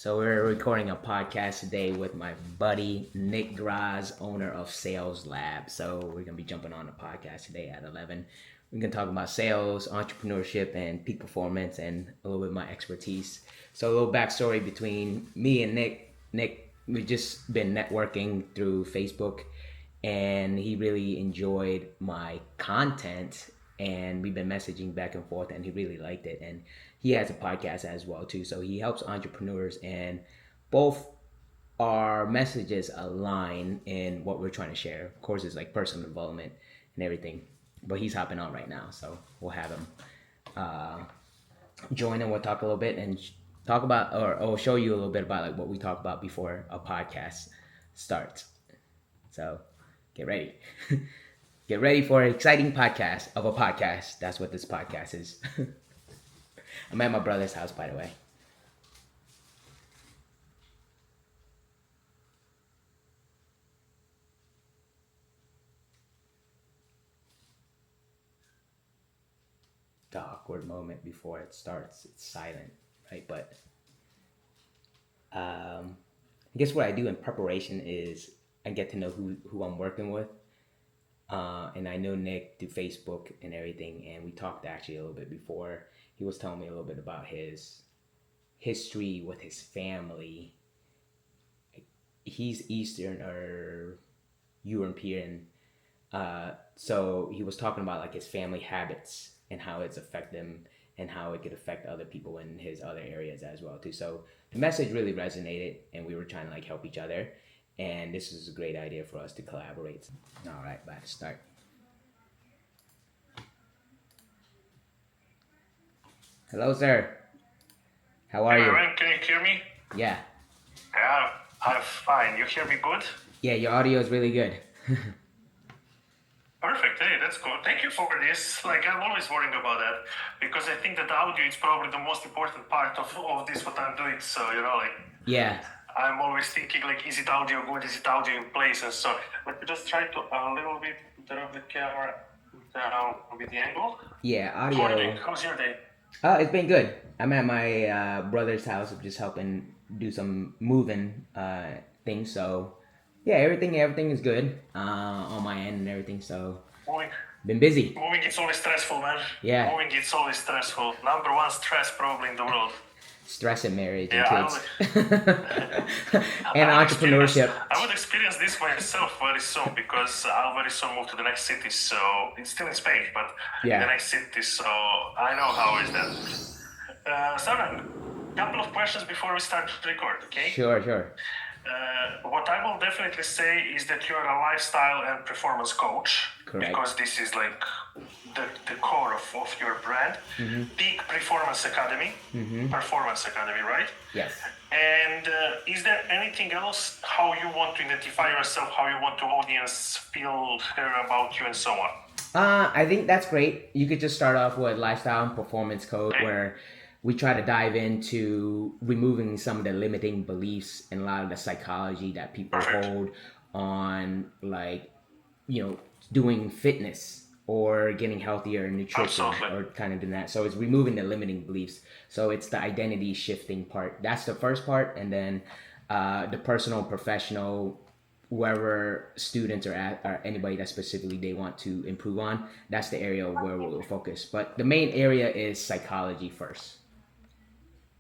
So we're recording a podcast today with my buddy Nick Graz, owner of Sales Lab. So we're gonna be jumping on the podcast today at 11. We're gonna talk about sales, entrepreneurship, and peak performance, and a little bit of my expertise. So a little backstory between me and Nick. Nick, we've just been networking through Facebook, and he really enjoyed my content, and we've been messaging back and forth, and he really liked it. And he has a podcast as well too, so he helps entrepreneurs, and both our messages align in what we're trying to share. Of course, it's like personal development and everything, but he's hopping on right now, so we'll have him join, and we'll talk a little bit and talk about, or show you a little bit about like what we talk about before a podcast starts. So get ready. Get ready for an exciting podcast of a podcast. That's what this podcast is. I'm at my brother's house, by the way. The awkward moment before it starts, it's silent, right? But I guess what I do in preparation is I get to know who I'm working with. And I know Nick through Facebook and everything, and we talked actually a little bit before. He was telling me a little bit about his history with his family. He's Eastern or European, so he was talking about like his family habits and how it's affected him and how it could affect other people in his other areas as well too. So the message really resonated, and we were trying to like help each other. And this is a great idea for us to collaborate. All right, about to start. Hello, sir. How are you? Ryan, can you hear me? Yeah. Yeah, I'm fine. You hear me good? Yeah, your audio is really good. Perfect. Hey, that's good. Thank you for this. Like, I'm always worrying about that because I think that audio is probably the most important part of this, what I'm doing. So, Yeah. I'm always thinking, like, is it audio good? Is it audio in place? And so, let me just try to a little bit turn the camera down with the angle. Yeah, audio. Morning. How's your day? It's been good. I'm at my brother's house, just helping do some moving things. So, yeah, everything is good on my end and everything. So, been busy. Moving is always stressful, man. Yeah. Moving is always stressful. Number one stress probably in the world. Stress and marriage and Yeah, kids. And entrepreneurship. I would experience this myself very soon because I'll very soon move to the next city. So it's still in Spain, but Yeah. the next city. So I know how is that. Samnang, couple of questions before we start to record, okay? Sure. What I will definitely say is that you are a lifestyle and performance coach. Correct. Because this is like the core of your brand. Mm-hmm. Peak Performance Academy. Mm-hmm. Performance Academy, right? Yes. And is there anything else, how you want to identify yourself, how you want the audience feel, hear about you, and so on? I think that's great. You could just start off with lifestyle and performance code, where we try to dive into removing some of the limiting beliefs and a lot of the psychology that people Perfect. hold on, like, doing fitness or getting healthier nutrition. Absolutely. Or kind of doing that. So it's removing the limiting beliefs. So it's the identity shifting part. That's the first part. And then the personal, professional, whoever students or anybody that specifically they want to improve on, that's the area where we'll focus. But the main area is psychology first.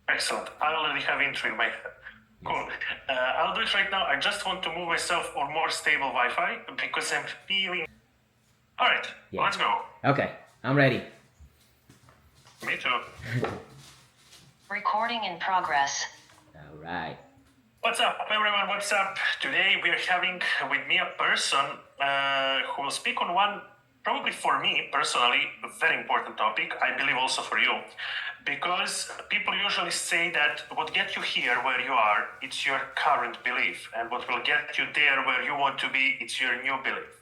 Excellent. I already have intro in my head. Cool. I'll do it right now. I just want to move myself on more stable Wi-Fi because I'm feeling... All right, Yeah. Let's go. Okay, I'm ready. Me too. Recording in progress. All right. What's up, everyone? What's up? Today we are having with me a person who will speak on one, probably for me personally, a very important topic. I believe also for you, because people usually say that what gets you here where you are, it's your current belief, and what will get you there where you want to be, it's your new belief.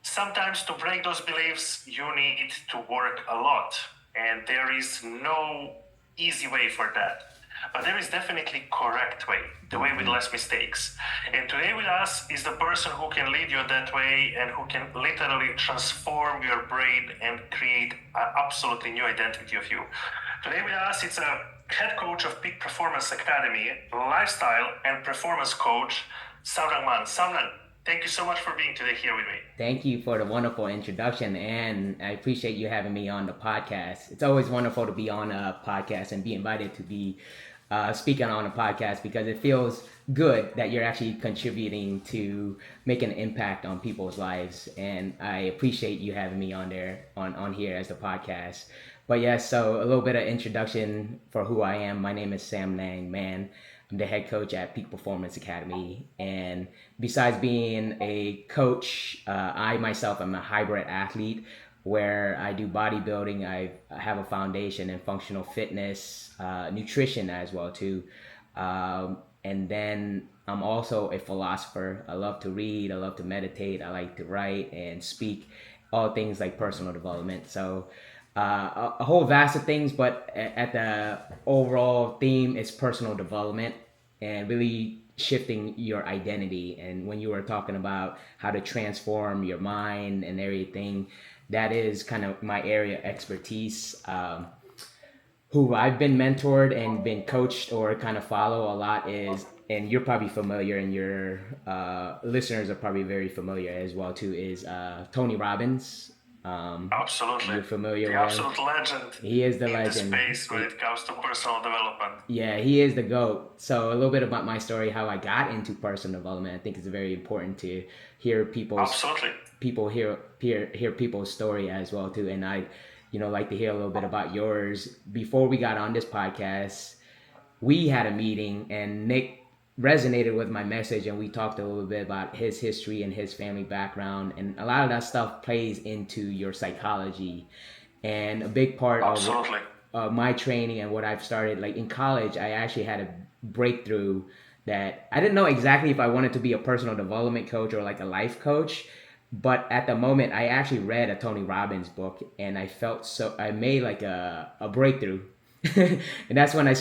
Sometimes to break those beliefs, you need to work a lot, and there is no easy way for that. But there is definitely correct way, the way with less mistakes. And today with us is the person who can lead you that way and who can literally transform your brain and create an absolutely new identity of you. Today with us, it's a head coach of Peak Performance Academy, lifestyle and performance coach, Samnang. Samnang, thank you so much for being today here with me. Thank you for the wonderful introduction, and I appreciate you having me on the podcast. It's always wonderful to be on a podcast and be invited to be speaking on a podcast, because it feels good that you're actually contributing to make an impact on people's lives. And I appreciate you having me on there, on here as the podcast. But yes, so a little bit of introduction for who I am. My name is Samnang, man. I'm the head coach at Peak Performance Academy. And besides being a coach, I myself am a hybrid athlete where I do bodybuilding. I have a foundation in functional fitness, nutrition as well too. And then I'm also a philosopher. I love to read, I love to meditate, I like to write and speak, all things like personal development. So a whole vast of things, but at the overall theme is personal development and really shifting your identity. And when you were talking about how to transform your mind and everything, that is kind of my area of expertise. Who I've been mentored and been coached or kind of follow a lot is, and you're probably familiar, and your listeners are probably very familiar as well too, is Tony Robbins. Absolutely. You're familiar the with absolute legend. He is the in legend. The space when it comes to personal development. Yeah, he is the GOAT. So a little bit about my story, how I got into personal development. I think it's very important to hear hear people's story as well too. And I, like to hear a little bit about yours. Before we got on this podcast, we had a meeting and Nick resonated with my message, and we talked a little bit about his history and his family background, and a lot of that stuff plays into your psychology. And a big part Absolutely. of my training and what I've started, like in college, I actually had a breakthrough that I didn't know exactly if I wanted to be a personal development coach or like a life coach. But at the moment, I actually read a Tony Robbins book, and I made like a breakthrough. And that's when I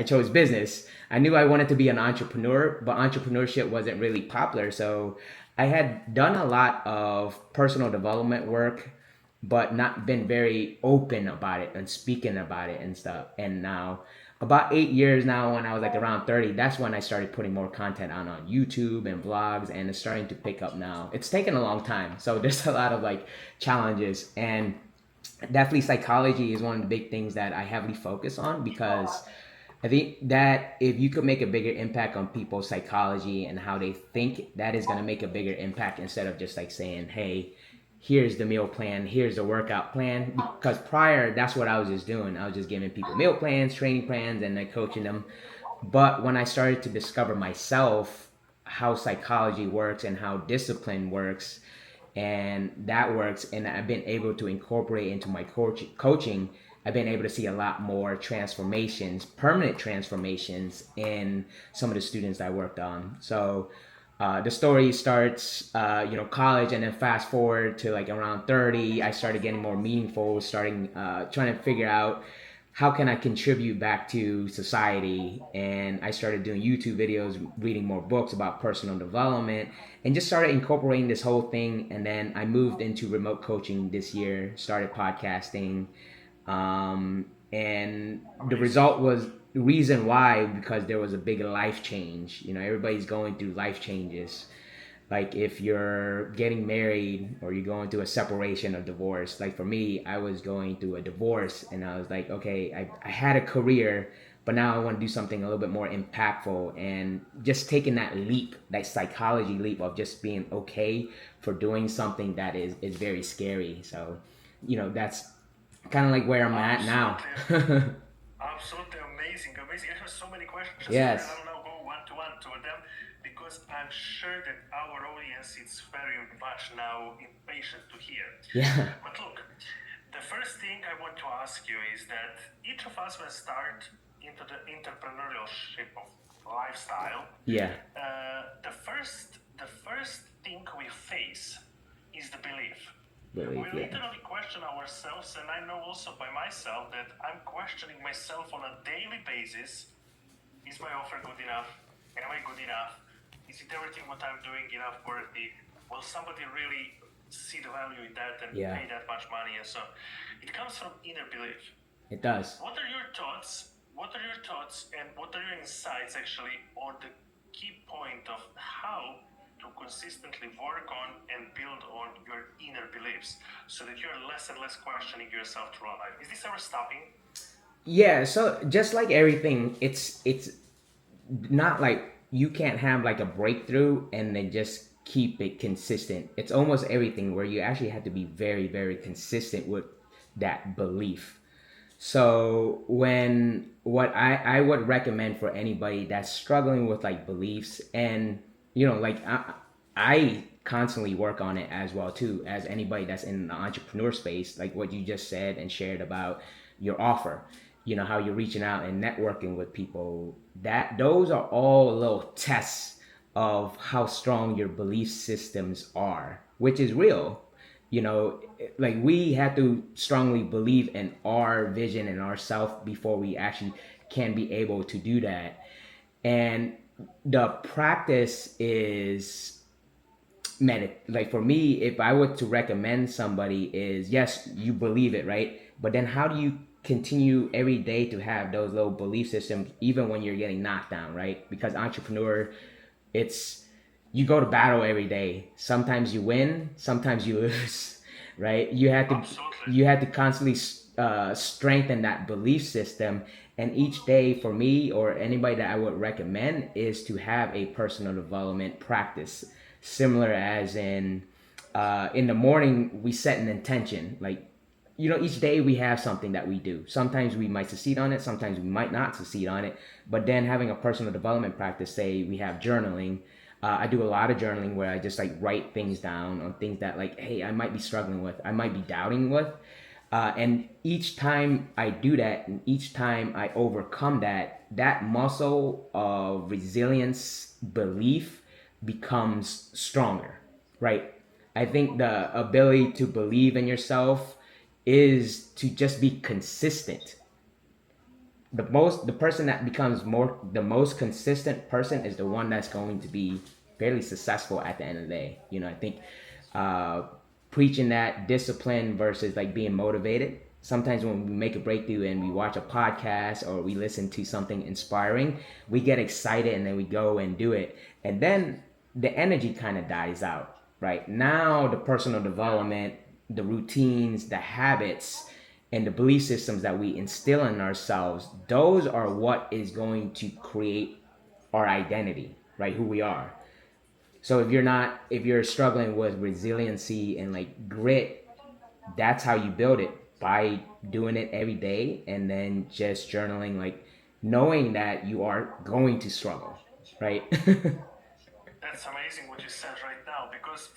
chose business. I knew I wanted to be an entrepreneur, but entrepreneurship wasn't really popular. So I had done a lot of personal development work, but not been very open about it and speaking about it and stuff. And now, about 8 years now, when I was like around 30, that's when I started putting more content on YouTube and blogs, and it's starting to pick up now. It's taken a long time. So there's a lot of like challenges, and definitely psychology is one of the big things that I heavily focus on, because I think that if you could make a bigger impact on people's psychology and how they think, that is going to make a bigger impact, instead of just like saying, hey, here's the meal plan, here's the workout plan. Because prior, that's what I was just doing. I was just giving people meal plans, training plans, and then coaching them. But when I started to discover myself how psychology works and how discipline works, and that works, and I've been able to incorporate into my coaching, I've been able to see a lot more transformations, permanent transformations in some of the students I worked on. So the story starts, college, and then fast forward to like around 30, I started getting more meaningful, starting trying to figure out how can I contribute back to society. And I started doing YouTube videos, reading more books about personal development, and just started incorporating this whole thing. And then I moved into remote coaching this year, started podcasting. And the result was the reason why, because there was a big life change. Everybody's going through life changes. Like if you're getting married or you're going through a separation or divorce. Like for me, I was going through a divorce, and I was like, okay, I had a career, but now I want to do something a little bit more impactful. And just taking that leap, that psychology leap of just being okay for doing something that is very scary. So, that's kind of like where I'm at now. Absolutely amazing. I have so many questions. Yes. I'll now go one to one to them, because I'm sure that our audience is very much now impatient to hear. Yeah. But look, the first thing I want to ask you is that each of us will start into the entrepreneurship of lifestyle. Yeah. The first thing we face is the belief. We Yeah. literally question ourselves, and I know also by myself that I'm questioning myself on a daily basis. Is my offer good enough? Am I good enough? Is it everything what I'm doing enough worthy? Will somebody really see the value in that and pay that much money? And so it comes from inner belief. It does. What are your thoughts what are your thoughts and what are your insights actually on the key point of how to consistently work on and build on your inner beliefs so that you're less and less questioning yourself throughout life? Is this ever stopping? Yeah, so just like everything, it's not like you can't have like a breakthrough and then just keep it consistent. It's almost everything where you actually have to be very, very consistent with that belief. So when what I would recommend for anybody that's struggling with like beliefs, and like I constantly work on it as well too, as anybody that's in the entrepreneur space, like what you just said and shared about your offer, how you're reaching out and networking with people, that those are all little tests of how strong your belief systems are, which is real. Like we have to strongly believe in our vision and ourself before we actually can be able to do that. And the practice is, man, like for me, if I were to recommend somebody, is yes, you believe it, right? But then how do you continue every day to have those little belief systems even when you're getting knocked down, right? Because entrepreneur, it's you go to battle every day. Sometimes you win, sometimes you lose, right? Absolutely. You have to constantly strengthen that belief system. And each day for me or anybody that I would recommend is to have a personal development practice, similar as in the morning we set an intention, like each day we have something that we do. Sometimes we might succeed on it, sometimes we might not succeed on it. But then having a personal development practice, say we have journaling. I do a lot of journaling where I just like write things down on things that, like, hey, I might be struggling with, I might be doubting with. And each time I do that, and each time I overcome that muscle of resilience, belief becomes stronger, right? I think the ability to believe in yourself is to just be consistent. The person that becomes the most consistent person is the one that's going to be fairly successful at the end of the day. I think uh, preaching that discipline versus like being motivated. Sometimes when we make a breakthrough and we watch a podcast or we listen to something inspiring, we get excited and then we go and do it. And then the energy kind of dies out, right? Now the personal development, the routines, the habits, and the belief systems that we instill in ourselves, those are what is going to create our identity, right? Who we are. So if you're struggling with resiliency and like grit, that's how you build it, by doing it every day and then just journaling, like knowing that you are going to struggle, right? That's amazing what you said right now because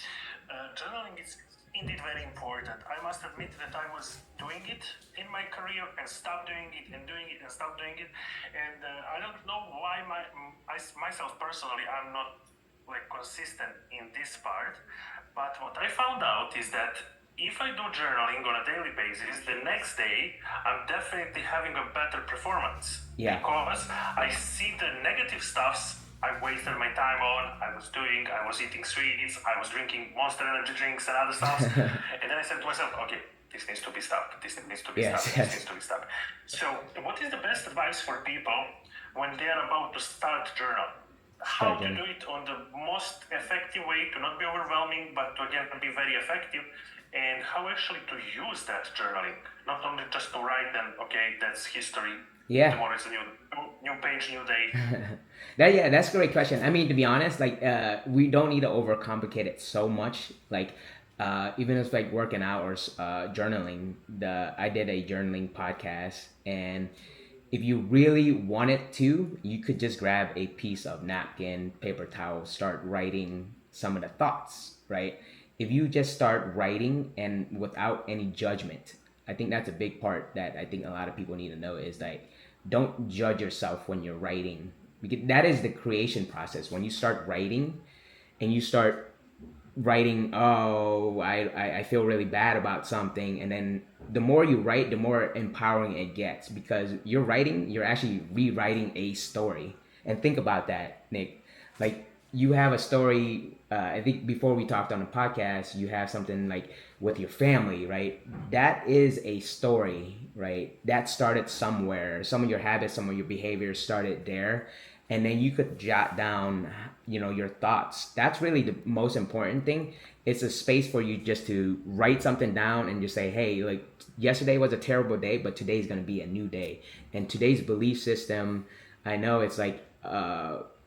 journaling is indeed very important. I must admit that I was doing it in my career and stopped doing it and doing it and stopped doing it. And I don't know why myself personally, I'm not like consistent in this part. But what I found out is that if I do journaling on a daily basis, the next day I'm definitely having a better performance Yeah. because I see the negative stuffs I wasted my time on. I was eating sweets, I was drinking Monster Energy drinks and other stuff. And then I said to myself, okay, this needs to be stopped. This needs to be Yes, stopped. yes. This needs to be stopped. So, what is the best advice for people when they are about to start journal? How to do it on the most effective way to not be overwhelming, but to again be very effective, and how actually to use that journaling, not only just to write and okay, that's history. Yeah. Tomorrow is a new page, new day. That's a great question. I mean, to be honest, like we don't need to overcomplicate it so much. Like even if it's like working out or journaling, I did a journaling podcast, and if you really wanted to, you could just grab a piece of napkin, paper towel, start writing some of the thoughts, right? If you just start writing and without any judgment, I think that's a big part that I think a lot of people need to know, is like, don't judge yourself when you're writing, because that is the creation process. When you start writing and you start writing, oh, I feel really bad about something, and then the more you write, the more empowering it gets, because you're actually rewriting a story. And think about that, Nick. Like, you have a story. I think before we talked on the podcast, you have something like with your family, right? That is a story, right? That started somewhere. Some of your habits, some of your behaviors started there, and then you could jot down, your thoughts. That's really the most important thing. It's a space for you just to write something down and just say, hey, like yesterday was a terrible day, but today's gonna be a new day. And today's belief system, I know it's like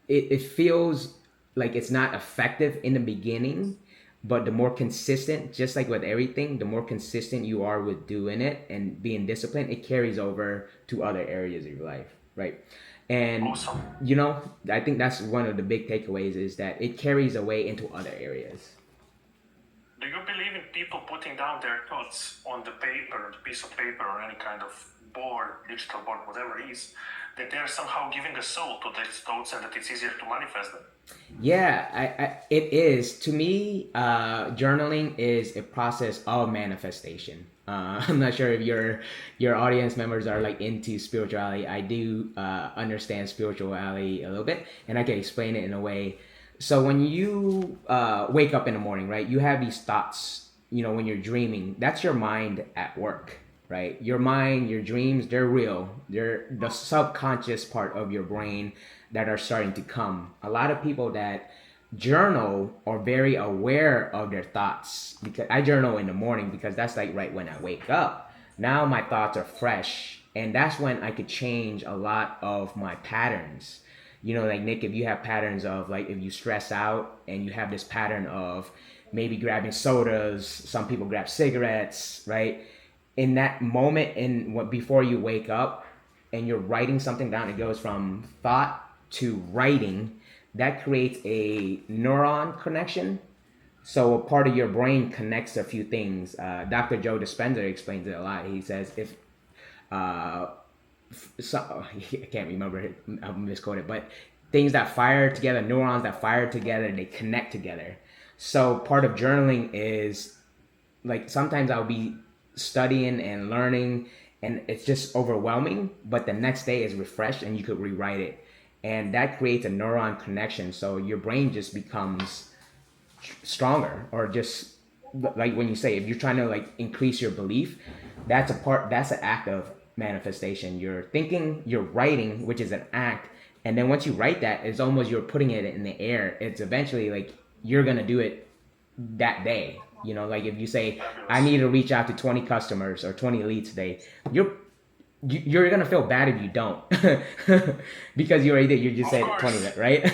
it feels like it's not effective in the beginning, but the more consistent, just like with everything, the more consistent you are with doing it and being disciplined, it carries over to other areas of your life, right? And Awesome. I think that's one of the big takeaways is that it carries away into other areas. Do you believe in people putting down their thoughts on the paper, the piece of paper, or any kind of board, digital board, whatever it is, that they're somehow giving a soul to these thoughts and that it's easier to manifest them? Yeah, it is. To me, journaling is a process of manifestation. I'm not sure if your audience members are like into spirituality. I do understand spirituality a little bit, and I can explain it in a way. So when you wake up in the morning, right, you have these thoughts. When you're dreaming, that's your mind at work, right? Your mind, your dreams, they're real. They're the subconscious part of your brain that are starting to come. A lot of people that journal are very aware of their thoughts, because I journal in the morning because that's like right when I wake up. Now my thoughts are fresh, and that's when I could change a lot of my patterns. Like Nick, if you have patterns of like if you stress out and you have this pattern of maybe grabbing sodas, some people grab cigarettes, right? In that moment, before you wake up and you're writing something down, it goes from thought to writing. That creates a neuron connection. So a part of your brain connects a few things. Dr. Joe Dispenza explains it a lot. He says if I can't remember it, I'll misquote it, but things that fire together, neurons that fire together, they connect together. So part of journaling is like sometimes I'll be studying and learning and it's just overwhelming, but the next day is refreshed and you could rewrite it. And that creates a neuron connection. So your brain just becomes stronger, or just like when you say, if you're trying to like increase your belief, that's an act of manifestation. You're thinking, you're writing, which is an act. And then once you write that, it's almost you're putting it in the air. It's eventually like you're going to do it that day. Like if you say, I need to reach out to 20 customers or 20 leads today, you're gonna feel bad if you don't, because you already did. You just said 20, right?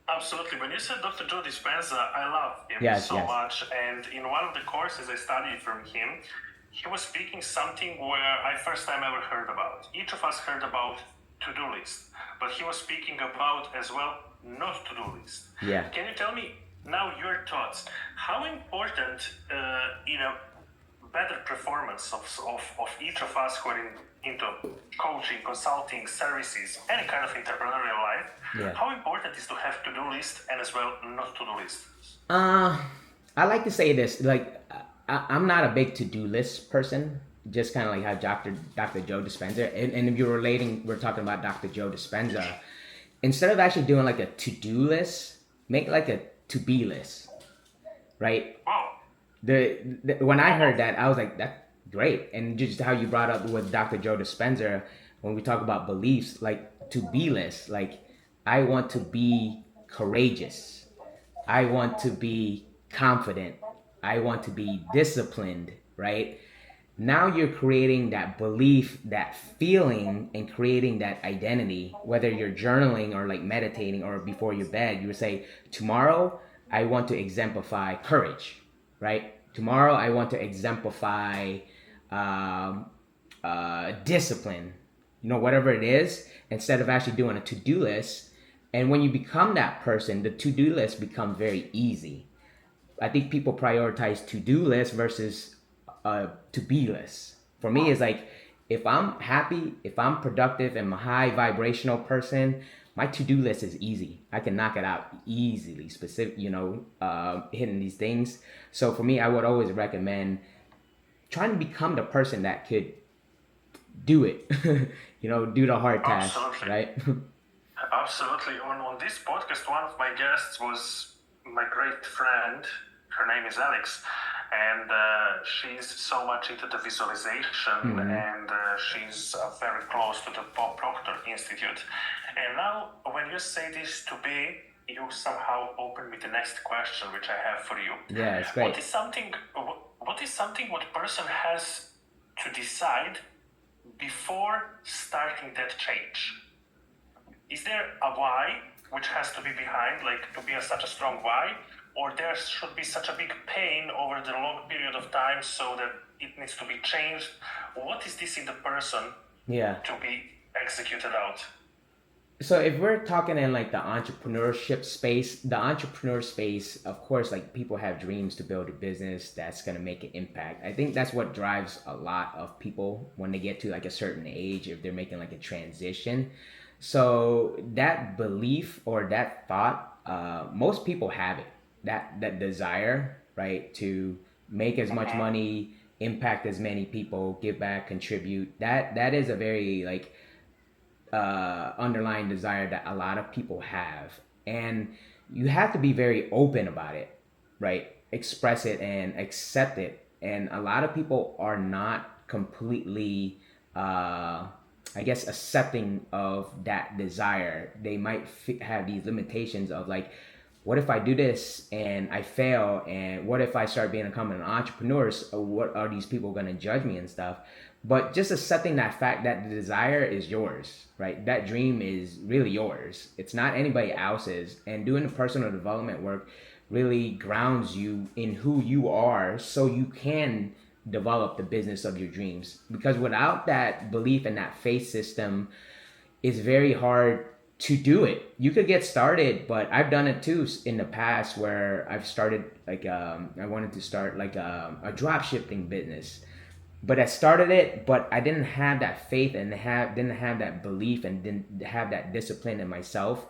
Absolutely. When you said Dr. Joe Dispenza, I love him Yes. much. And in one of the courses I studied from him, he was speaking something where I first time ever heard about. Each of us heard about to-do list, but he was speaking about as well not to-do list. Yeah. Can you tell me now your thoughts? How important better performance of each of us who are into coaching, consulting, services, any kind of entrepreneurial life, how important is to have to-do list and as well not to-do list? I like to say this, like I'm not a big to-do list person, just kind of like how Dr. Joe Dispenza, and if we're talking about Dr. Joe Dispenza, instead of actually doing like a to-do list, make like a to-be list, right? Wow. When I heard that, I was like, that's great. And just how you brought up with Dr. Joe Dispenza, when we talk about beliefs, like to be list, like I want to be courageous. I want to be confident. I want to be disciplined, right? Now you're creating that belief, that feeling, and creating that identity. Whether you're journaling or like meditating or before your bed, you would say, tomorrow I want to exemplify courage, right? Tomorrow I want to exemplify discipline, whatever it is, instead of actually doing a to-do list. And when you become that person, the to-do list becomes very easy. I think people prioritize to-do lists versus to-be lists. For me, it's like, if I'm happy, if I'm productive, and I'm a high vibrational person, my to-do list is easy. I can knock it out easily, hitting these things. So for me, I would always recommend trying to become the person that could do it, do the hard task, right? Absolutely. On this podcast, one of my guests was my great friend. Her name is Alex, and she's so much into the visualization, and she's very close to the Bob Proctor Institute. And now, when you say this to me, you somehow open me the next question, which I have for you. Yeah, it's What great. is something? What is something what person has to decide before starting that change? Is there a why which has to be behind, like to be such a strong why, or there should be such a big pain over the long period of time so that it needs to be changed? What is this in the person Yeah. to be executed out? So if we're talking in like the entrepreneurship space, the entrepreneur space, of course, like people have dreams to build a business that's going to make an impact. I think that's what drives a lot of people when they get to like a certain age, if they're making like a transition. So that belief or that thought, most people have it. That desire, right, to make as much money, impact as many people, give back, contribute. That is a very like underlying desire that a lot of people have, and you have to be very open about it, right? Express it and accept it, and a lot of people are not completely I guess accepting of that desire. They might have these limitations of like, what if I do this and I fail, and what if I start becoming an entrepreneur? So what are these people going to judge me and stuff? But just accepting that fact that the desire is yours, right? That dream is really yours. It's not anybody else's. And doing the personal development work really grounds you in who you are so you can develop the business of your dreams. Because without that belief and that faith system, it's very hard to do it. You could get started, but I've done it too in the past where I've started like I wanted to start like a drop shipping business, but I started it, but I didn't have that faith and didn't have that belief and didn't have that discipline in myself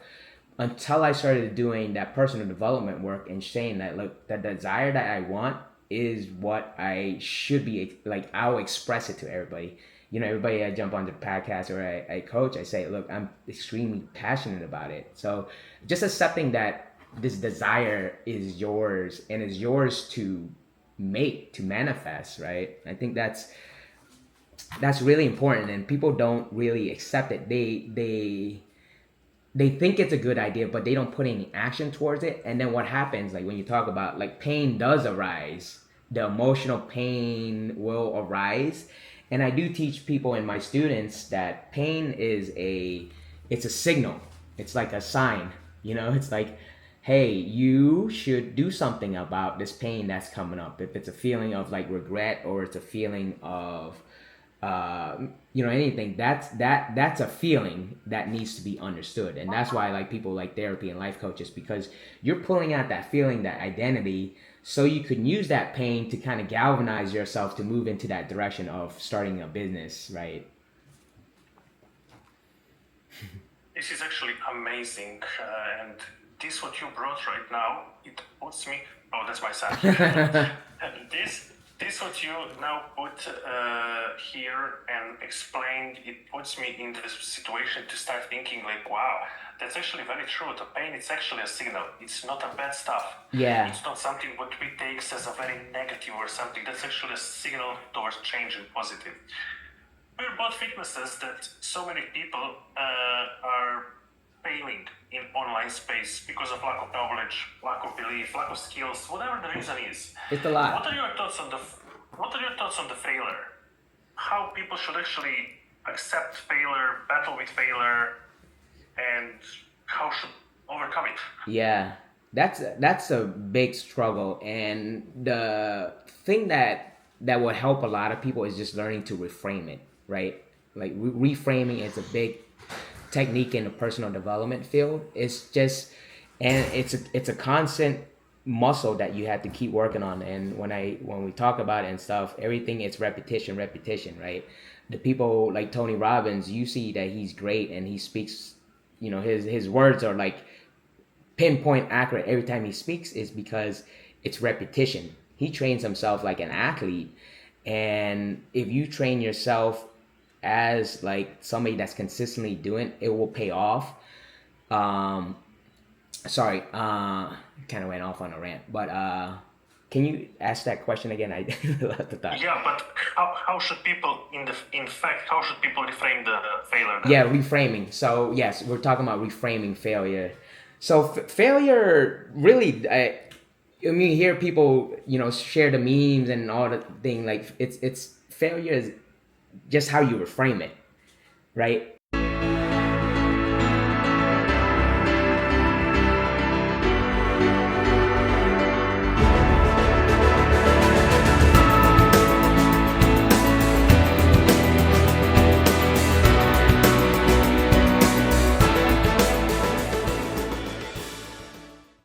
until I started doing that personal development work and saying that, look, the desire that I want is what I should be like. I'll express it to everybody. You know, everybody I jump on the podcast or I coach, I say, look, I'm extremely passionate about it. So just accepting that this desire is yours and is yours to make, to manifest, right? I think that's really important, and people don't really accept it. They think it's a good idea, but they don't put any action towards it. And then what happens, like when you talk about like pain does arise, the emotional pain will arise. And I do teach people and my students that pain is it's a signal. It's like a sign, you know, it's like, hey, you should do something about this pain that's coming up. If it's a feeling of like regret, or it's a feeling of anything, that's a feeling that needs to be understood. And that's why I like people like therapy and life coaches, because you're pulling out that feeling, that identity, so you can use that pain to kind of galvanize yourself to move into that direction of starting a business, right? This is actually amazing, and this what you brought right now, it puts me. Oh, that's my son. This what you now put here and explained, it puts me in this situation to start thinking like, wow, that's actually very true. The pain, it's actually a signal. It's not a bad stuff. Yeah. It's not something what we take as a very negative or something. That's actually a signal towards change and positive. We're both witnesses that so many people are failing in online space because of lack of knowledge, lack of belief, lack of skills, whatever the reason is. It's a lot. What are your thoughts on the failure? How people should actually accept failure, battle with failure, and how should overcome it? Yeah, that's a big struggle, and the thing that will help a lot of people is just learning to reframe it, right? Like reframing is a big technique in the personal development field. It's just, and it's a constant muscle that you have to keep working on. And when we talk about it and stuff, everything, it's repetition, right? The people like Tony Robbins, you see that he's great and he speaks, you know, his words are like pinpoint accurate every time he speaks, is because it's repetition. He trains himself like an athlete, and if you train yourself as like somebody that's consistently doing, it will pay off. Sorry, kind of went off on a rant, but can you ask that question again? I lost the thought. Yeah, but how should people in fact how should people reframe the failure then? Yeah, reframing. So yes, we're talking about reframing failure. So failure really, I mean, you hear people, share the memes and all the thing. Like it's failure is just how you reframe it, right?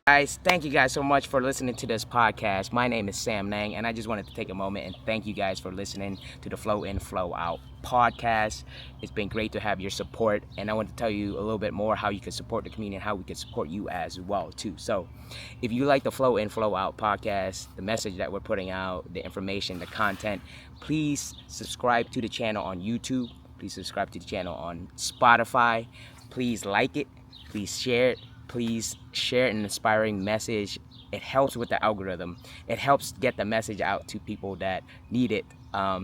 Guys, thank you guys so much for listening to this podcast. My name is Samnang, and I just wanted to take a moment and thank you guys for listening to the Flow In, Flow Out podcast. It's been great to have your support, and I want to tell you a little bit more how you can support the community and how we can support you as well too. So, if you like the Flow In, Flow Out podcast, the message that we're putting out, the information, the content, please subscribe to the channel on YouTube. Please subscribe to the channel on Spotify. Please like it. Please share it. Please share an inspiring message. It helps with the algorithm. It helps get the message out to people that need it.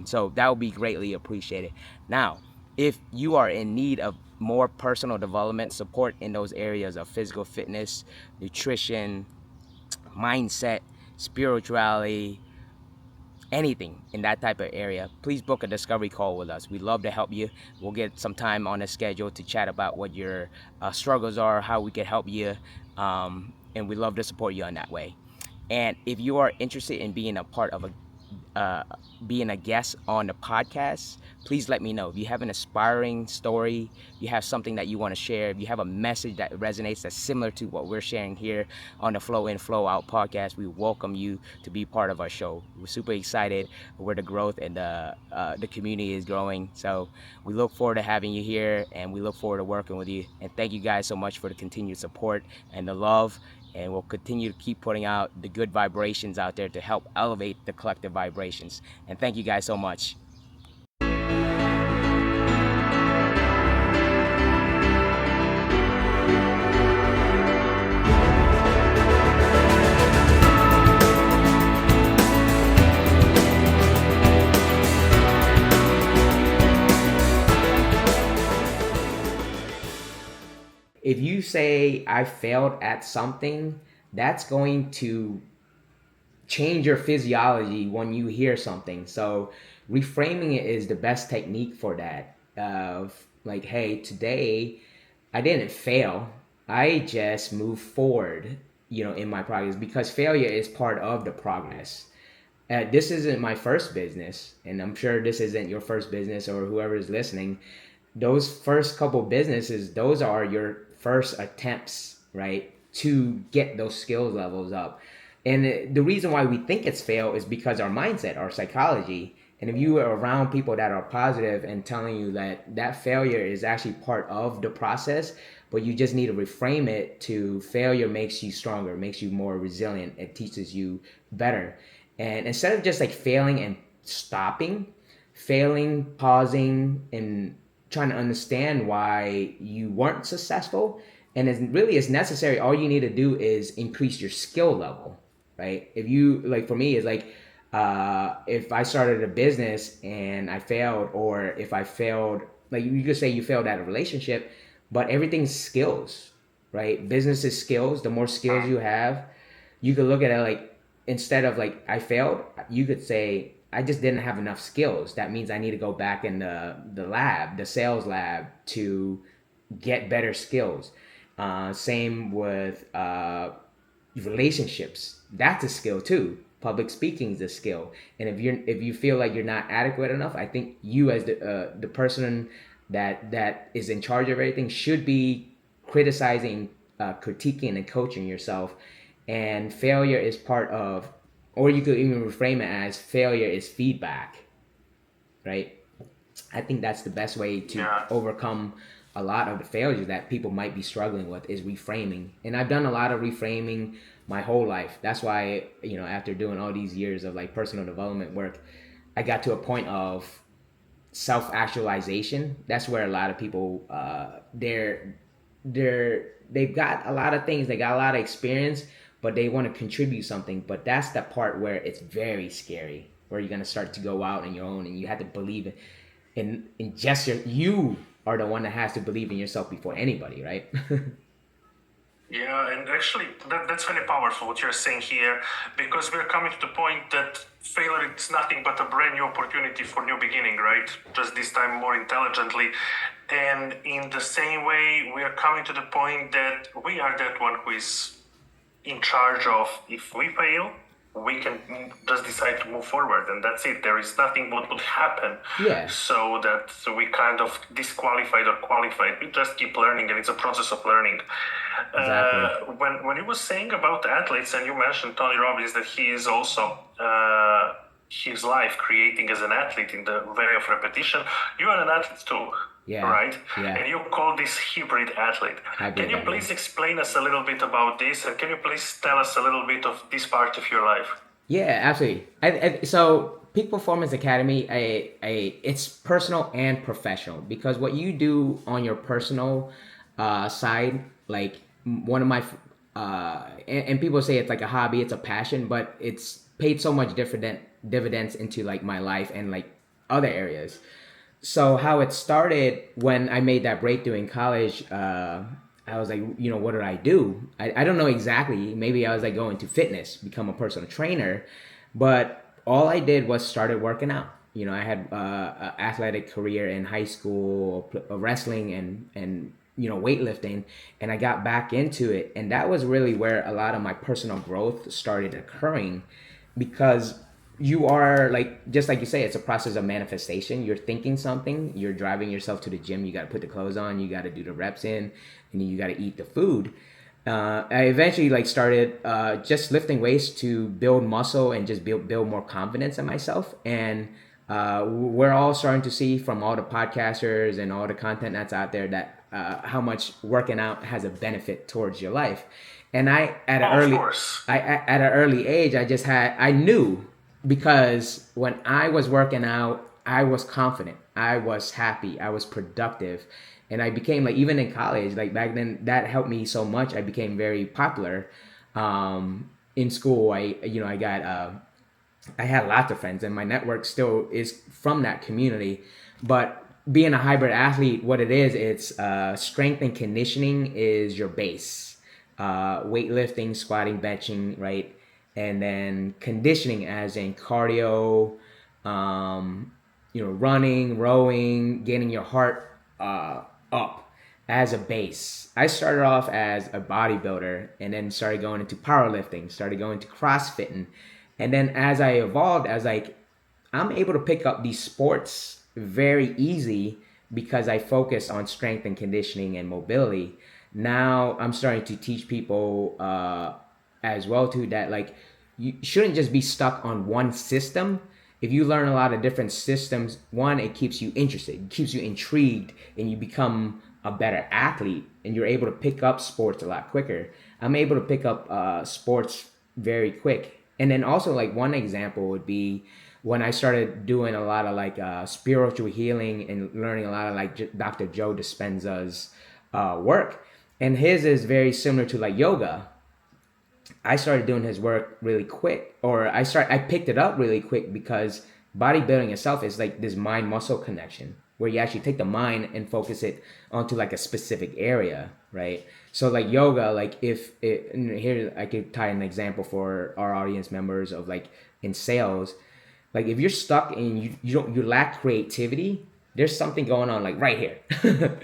So that would be greatly appreciated. Now, if you are in need of more personal development support in those areas of physical fitness, nutrition, mindset, spirituality, anything in that type of area, please book a discovery call with us. We'd love to help you. We'll get some time on the schedule to chat about what your struggles are, how we can help you, and we'd love to support you in that way. And if you are interested in being a part of being a guest on the podcast, please let me know. If you have an inspiring story, you have something that you want to share, if you have a message that resonates that's similar to what we're sharing here on the Flow In, Flow Out podcast, we welcome you to be part of our show. We're super excited where the growth and the community is growing. So we look forward to having you here, and we look forward to working with you. And thank you guys so much for the continued support and the love. And we'll continue to keep putting out the good vibrations out there to help elevate the collective vibrations. And thank you guys so much. If you say I failed at something, that's going to change your physiology when you hear something. So reframing it is the best technique for that. Of like, hey, today I didn't fail. I just moved forward, in my progress, because failure is part of the progress. This isn't my first business, and I'm sure this isn't your first business or whoever is listening. Those first couple businesses, those are your first attempts, right, to get those skills levels up. And the reason why we think it's fail is because our mindset, our psychology. And if you are around people that are positive and telling you that failure is actually part of the process, but you just need to reframe it to failure makes you stronger, makes you more resilient, it teaches you better. And instead of just like failing and stopping, failing, pausing, and trying to understand why you weren't successful, and it's necessary, all you need to do is increase your skill level, right? If you, like, for me, it's like, if I started a business and I failed, or if I failed, like you could say you failed at a relationship, but everything's skills, right? Business is skills. The more skills you have, you could look at it like, instead of like I failed, you could say I just didn't have enough skills. That means I need to go back in the lab, the sales lab, to get better skills. Same with relationships. That's a skill too. Public speaking is a skill. And if you feel like you're not adequate enough, I think you as the person that is in charge of everything should be criticizing, critiquing, and coaching yourself. And failure is part of, or you could even reframe it as failure is feedback, right? I think that's the best way to overcome a lot of the failures that people might be struggling with, is reframing. And I've done a lot of reframing my whole life. That's why, after doing all these years of like personal development work, I got to a point of self-actualization. That's where a lot of people, they've got a lot of things, they got a lot of experience, but they want to contribute something. But that's the part where it's very scary, where you're gonna start to go out on your own, and you have to believe in just you are the one that has to believe in yourself before anybody, right? Yeah, and actually, that's very powerful what you're saying here, because we're coming to the point that failure is nothing but a brand new opportunity for new beginning, right? Just this time more intelligently. And in the same way, we are coming to the point that we are that one who is in charge of, if we fail, we can just decide to move forward, and that's it. There is nothing what would happen Yeah, so that we kind of disqualified or qualified. We just keep learning, and it's a process of learning. exactly. When you were saying about athletes, and you mentioned Tony Robbins, that he is also his life creating as an athlete in the way of repetition. You are an athlete too, Yeah, right? yeah. And you call this hybrid athlete. Hybrid Can you athlete. please explain us a little bit about this, and can you please tell us a little bit of this part of your life? Yeah, absolutely. So Peak Performance Academy, it's personal and professional, because what you do on your personal side, like one of my, and people say it's like a hobby, it's a passion, but it's paid so much different dividends into like my life and like other areas. So how it started when I made that breakthrough in college, I was like, what did I do? I don't know exactly. Maybe I was like going to fitness, become a personal trainer, but all I did was started working out. I had an athletic career in high school, wrestling and weightlifting, and I got back into it, and that was really where a lot of my personal growth started occurring, because you are like, just like you say, it's a process of manifestation. You're thinking something, you're driving yourself to the gym, you got to put the clothes on, you got to do the reps in, and then you got to eat the food. I eventually like started just lifting weights to build muscle and just build more confidence in myself. And we're all starting to see from all the podcasters and all the content that's out there that how much working out has a benefit towards your life. And Oh, of course. at an early age, I knew, because when I was working out, I was confident, I was happy, I was productive, and I became like, even in college, like back then, that helped me so much. I became very popular in school. I had lots of friends, and my network still is from that community. But being a hybrid athlete, what it is, it's strength and conditioning is your base. Weightlifting, squatting, benching, right? And then conditioning, as in cardio, running, rowing, getting your heart up as a base. I started off as a bodybuilder, and then started going into powerlifting, started going to CrossFitting. And then as I evolved, as like, I'm able to pick up these sports very easy because I focus on strength and conditioning and mobility. Now I'm starting to teach people as well too, that like, you shouldn't just be stuck on one system. If you learn a lot of different systems, one, it keeps you interested, it keeps you intrigued, and you become a better athlete, and you're able to pick up sports a lot quicker. I'm able to pick up sports very quick. And then also, like, one example would be when I started doing a lot of like spiritual healing and learning a lot of like Dr. Joe Dispenza's work. And his is very similar to like yoga. I started doing his work really quick, or I picked it up really quick, because bodybuilding itself is like this mind muscle connection, where you actually take the mind and focus it onto like a specific area, right? So like yoga, like if it, and here I could tie an example for our audience members of like in sales, like if you're stuck and you lack creativity, there's something going on like right here.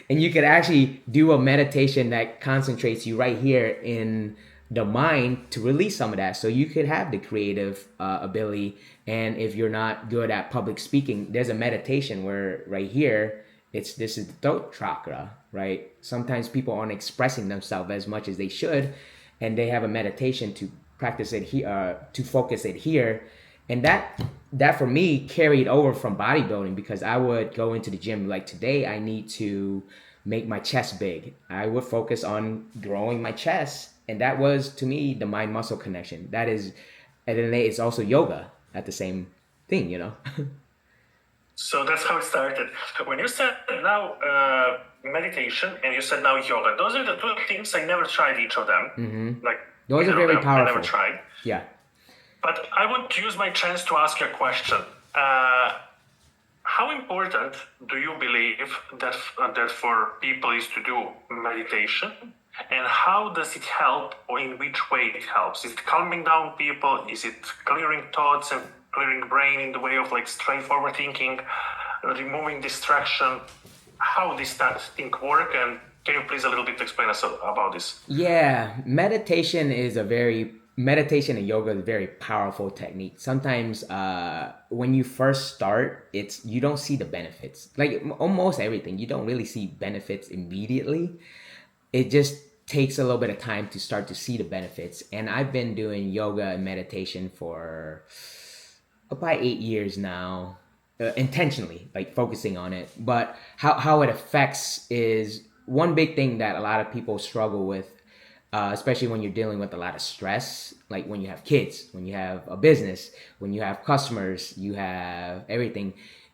And you could actually do a meditation that concentrates you right here in the mind to release some of that, so you could have the creative ability. And if you're not good at public speaking, there's a meditation where right here, this is the throat chakra, right? Sometimes people aren't expressing themselves as much as they should, and they have a meditation to practice it here, to focus it here. And that for me carried over from bodybuilding, because I would go into the gym like, today I need to make my chest big. I would focus on growing my chest, and that was to me the mind muscle connection. That is, and then it's also yoga at the same thing. So that's how it started. When you said now meditation and you said now yoga, those are the two things I never tried each of them. Like Those are either of very them, I never powerful. tried. Yeah. But I want to use my chance to ask you a question. How important do you believe that for people is to do meditation? And how does it help, or in which way it helps? Is it calming down people? Is it clearing thoughts and clearing brain in the way of like straightforward thinking, removing distraction? How does that thing work? And can you please a little bit explain us about this? Yeah, meditation and yoga is a very powerful technique. Sometimes when you first start, it's you don't see the benefits. Like almost everything, you don't really see benefits immediately. It just takes a little bit of time to start to see the benefits. And I've been doing yoga and meditation for about 8 years now, intentionally, like focusing on it. But how it affects is one big thing that a lot of people struggle with, especially when you're dealing with a lot of stress, like when you have kids, when you have a business, when you have customers, you have everything.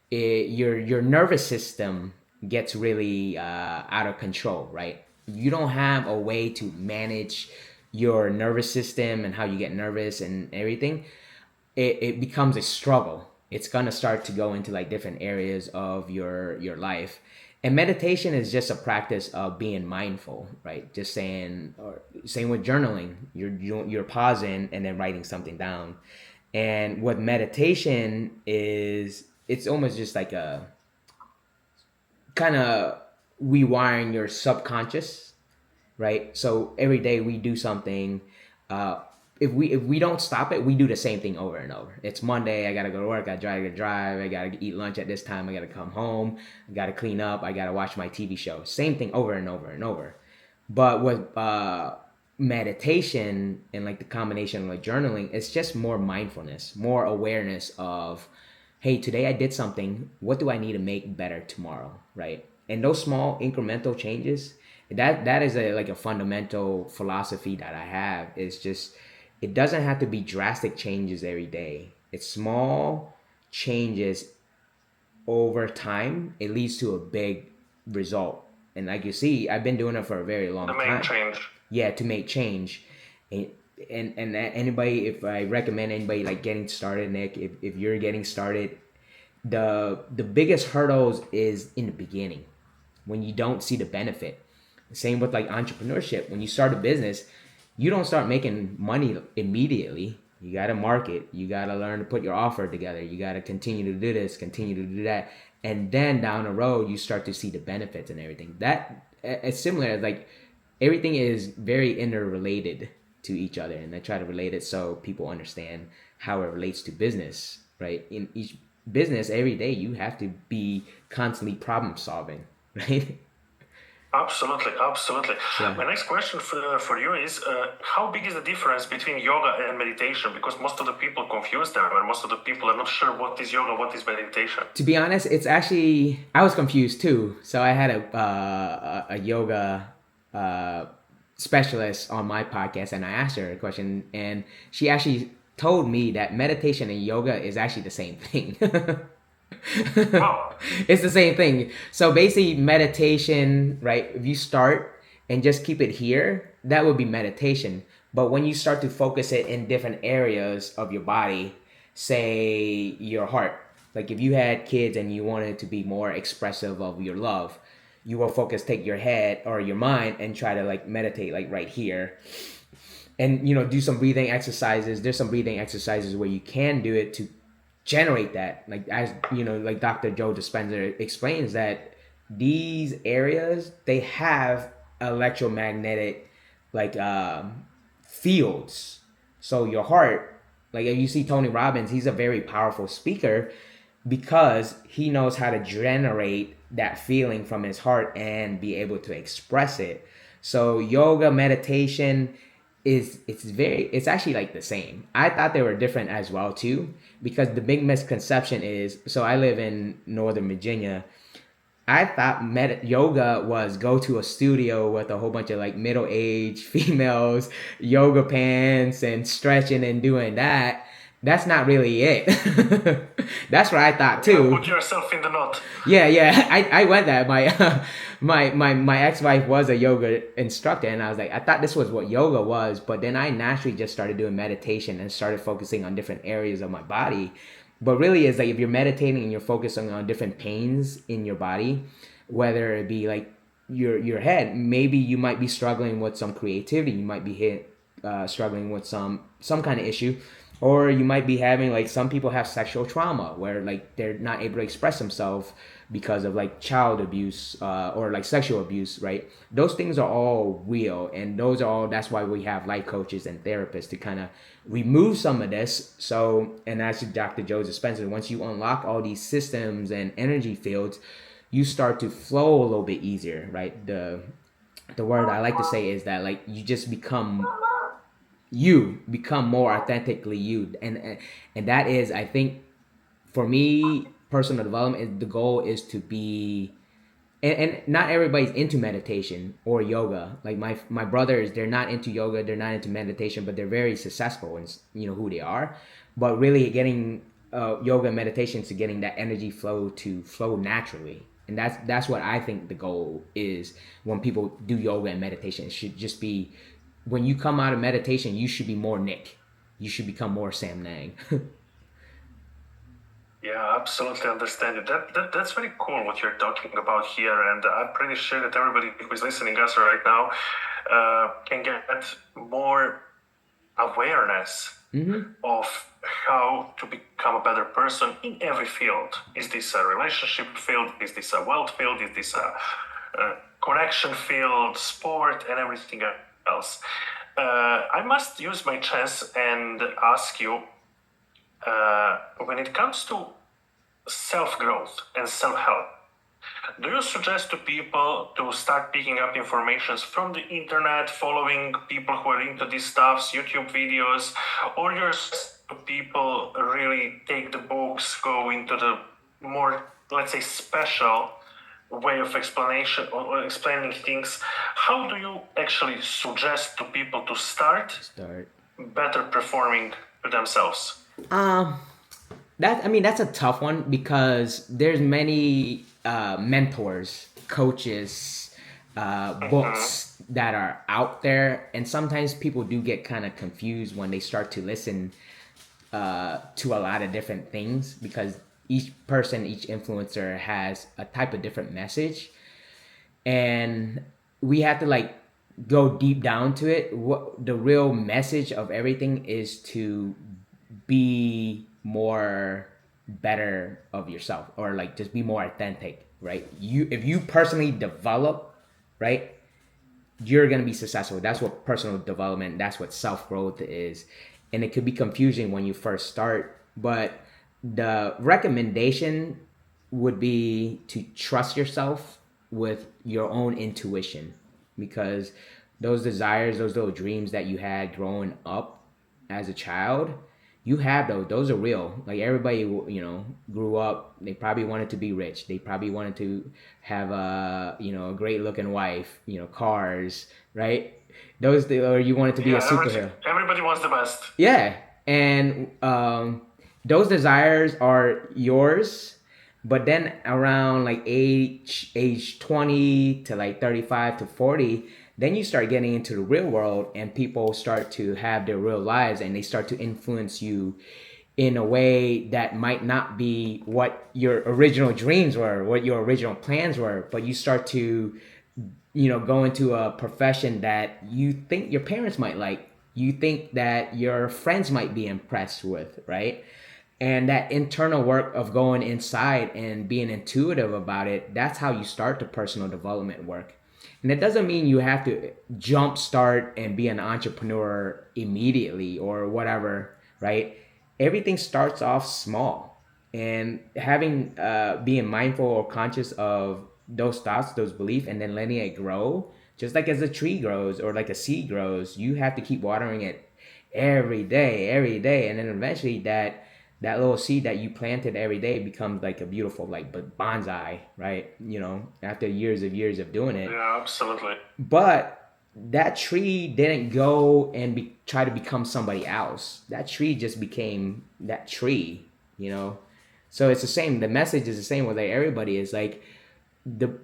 Your nervous system gets really out of control, right? You don't have a way to manage your nervous system and how you get nervous and everything. It becomes a struggle. It's gonna start to go into like different areas of your life. And meditation is just a practice of being mindful, right? Just saying, or same with journaling. You're pausing and then writing something down. And what meditation is, it's almost just like a kind of rewiring your subconscious, right? So every day we do something. Uh, if we don't stop it, we do the same thing over and over. It's Monday. I gotta go to work. I gotta drive. I gotta eat lunch at this time. I gotta come home. I gotta clean up. I gotta watch my TV show. Same thing over and over and over. But with meditation and like the combination of like journaling, it's just more mindfulness, more awareness of, hey, today I did something. What do I need to make better tomorrow, right? And those small incremental changes, that is a like a fundamental philosophy that I have. Is just it doesn't have to be drastic changes every day. It's small changes over time. It leads to a big result. And like you see, I've been doing it for a very long The main time. change. Yeah, to make change. And anybody, if I recommend anybody like getting started, Nick, if you're getting started, the biggest hurdles is in the beginning when you don't see the benefit. Same with like entrepreneurship. When you start a business, you don't start making money immediately. You got to market. You got to learn to put your offer together. You got to continue to do this, continue to do that. And then down the road, you start to see the benefits and everything. That it's similar. Like everything is very interrelated to each other. And I try to relate it so people understand how it relates to business, right? In each business, every day, you have to be constantly problem solving, right? Absolutely, absolutely. Yeah. My next question for you is how big is the difference between yoga and meditation? Because most of the people confuse them, and most of the people are not sure what is yoga, what is meditation. To be honest, it's actually I was confused too. So I had a yoga uh, specialist on my podcast, and I asked her a question, and she actually told me that meditation and yoga is actually the same thing. Wow. It's the same thing. So basically, meditation, right? If you start and just keep it here, that would be meditation. But when you start to focus it in different areas of your body, say your heart, like if you had kids and you wanted to be more expressive of your love, you will take your head or your mind and try to like meditate like right here, and do some breathing exercises. There's some breathing exercises where you can do it to generate that, like as like Dr. Joe Dispenza explains, that these areas, they have electromagnetic like fields. So your heart, like if you see Tony Robbins, he's a very powerful speaker because he knows how to generate that feeling from his heart and be able to express it. So yoga, meditation, it's actually like the same. I thought they were different as well too, because the big misconception is, so I live in Northern Virginia. I thought yoga was go to a studio with a whole bunch of like middle-aged females, yoga pants and stretching and doing that. that's not really it. That's what I thought Yeah, too. put yourself in the knot. Yeah. I went that my ex-wife was a yoga instructor, and I was like, I thought this was what yoga was, but then I naturally just started doing meditation and started focusing on different areas of my body. But really, it's like if you're meditating and you're focusing on different pains in your body, whether it be like your head, maybe you might be struggling with some creativity, you might be struggling with some kind of issue, or you might be having, like, some people have sexual trauma where like they're not able to express themselves because of like child abuse, or like sexual abuse, right? Those things are all real, and those are all, that's why we have life coaches and therapists to kind of remove some of this. So, and that's Dr. Joseph Spencer, once you unlock all these systems and energy fields, you start to flow a little bit easier, right? The word I like to say is that, like, you become more authentically you, and that is, I think, for me, personal development is, the goal is to be, and not everybody's into meditation or yoga. Like my brothers, they're not into yoga, they're not into meditation, but they're very successful in, who they are. But really getting yoga and meditation to getting that energy flow to flow naturally, and that's what I think the goal is. When people do yoga and meditation, it should just be, when you come out of meditation, you should be more Nick, you should become more Samnang. Yeah, absolutely understand it. That's very cool what you're talking about here, and I'm pretty sure that everybody who is listening us right now can get more awareness of how to become a better person in every field. Is this a relationship field? Is this a wealth field? Is this a connection field, sport, and everything else? I must use my chance and ask you, when it comes to self-growth and self-help, do you suggest to people to start picking up informations from the internet, following people who are into these stuffs, YouTube videos, or you suggest to people really take the books, go into the more, let's say, special way of explanation or explaining things? How do you actually suggest to people to start better performing to themselves? That's a tough one, because there's many mentors, coaches, books that are out there, and sometimes people do get kind of confused when they start to listen to a lot of different things, because each person, each influencer has a type of different message, and we have to, like, go deep down to it. What the real message of everything is: to be more better of yourself, or like just be more authentic, right? If you personally develop, right, you're going to be successful. That's what personal development, that's what self-growth is. And it could be confusing when you first start, but the recommendation would be to trust yourself with your own intuition, because those desires, those little dreams that you had growing up as a child, you have those are real. Like, everybody, grew up, they probably wanted to be rich, they probably wanted to have a great looking wife, cars, right? Or you wanted to be a superhero. Everybody wants the best. Yeah, and those desires are yours, but then around like age 20 to like 35 to 40, then you start getting into the real world, and people start to have their real lives, and they start to influence you in a way that might not be what your original dreams were, what your original plans were, but you start to go into a profession that you think your parents might like, you think that your friends might be impressed with, right? And that internal work of going inside and being intuitive about it, that's how you start the personal development work. And it doesn't mean you have to jump start and be an entrepreneur immediately or whatever, right? Everything starts off small, and having being mindful or conscious of those thoughts, those beliefs, and then letting it grow. Just like as a tree grows or like a seed grows, you have to keep watering it every day, and then eventually that little seed that you planted every day becomes like a beautiful, like, bonsai, right? After years of doing it. Yeah, absolutely. But that tree didn't go and try to become somebody else. That tree just became that tree, you know. So it's the same. The message is the same with like everybody is like the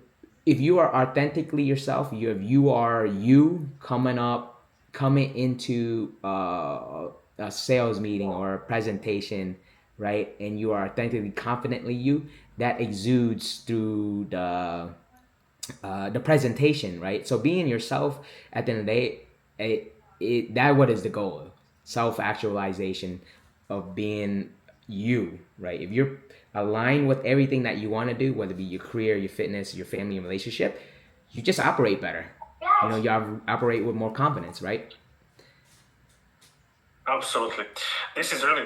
if you are authentically yourself, if you are you coming into a sales meeting or a presentation, right, and you are authentically confidently you, that exudes through the presentation, right? So being yourself at the end of the day, that what is the goal? Self actualization of being you, right? If you're aligned with everything that you want to do, whether it be your career, your fitness, your family, and relationship, you just operate better. You know, you operate with more confidence, right? Absolutely. This is really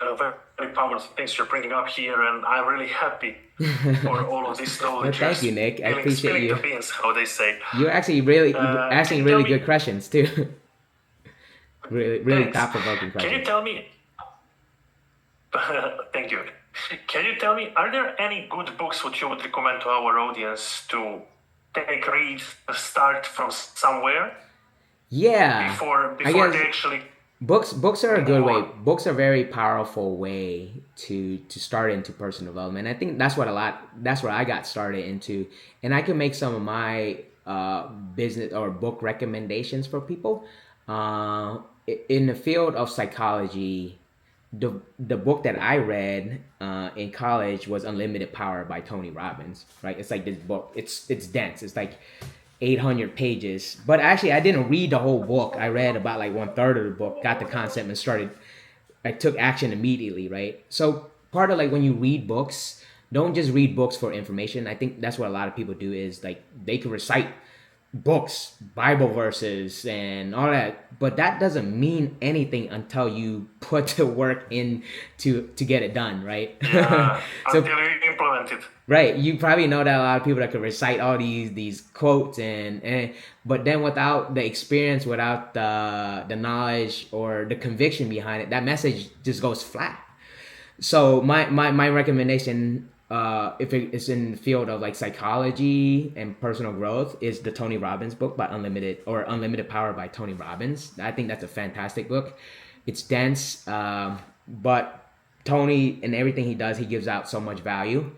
very, very powerful things you're bringing up here, and I'm really happy for all of this knowledge. Well, thank you, Nick. I appreciate spilling you. the beans, how they say. You're asking Can you really tell me? good questions too. Really Thanks. thought provoking Can you questions. tell me? Thank you. Can you tell me? Are there any good books which you would recommend to our audience to read, start from somewhere Yeah, before I guess they actually books are a move good way. on? Books are a very powerful way to start into personal development. I think that's what I got started into, and I can make some of my business or book recommendations for people. In the field of psychology, the book that I read in college was Unlimited Power by Tony Robbins. Right, it's like this book. It's dense. It's like 800 pages. But actually, I didn't read the whole book. I read about like one third of the book, got the concept, and started. I took action immediately. Right. So part of like when you read books, don't just read books for information. I think that's what a lot of people do is like they can recite books, Bible verses, and all that, but that doesn't mean anything until you put the work in to get it done, right? Yeah, So until you implement it. right, you probably know that a lot of people that can recite all these quotes and but then without the experience, without the knowledge or the conviction behind it, that message just goes flat. So my recommendation, if it's in the field of like psychology and personal growth, is the Tony Robbins book by Unlimited Power by Tony Robbins. I think that's a fantastic book. It's dense, but Tony and everything he does, he gives out so much value.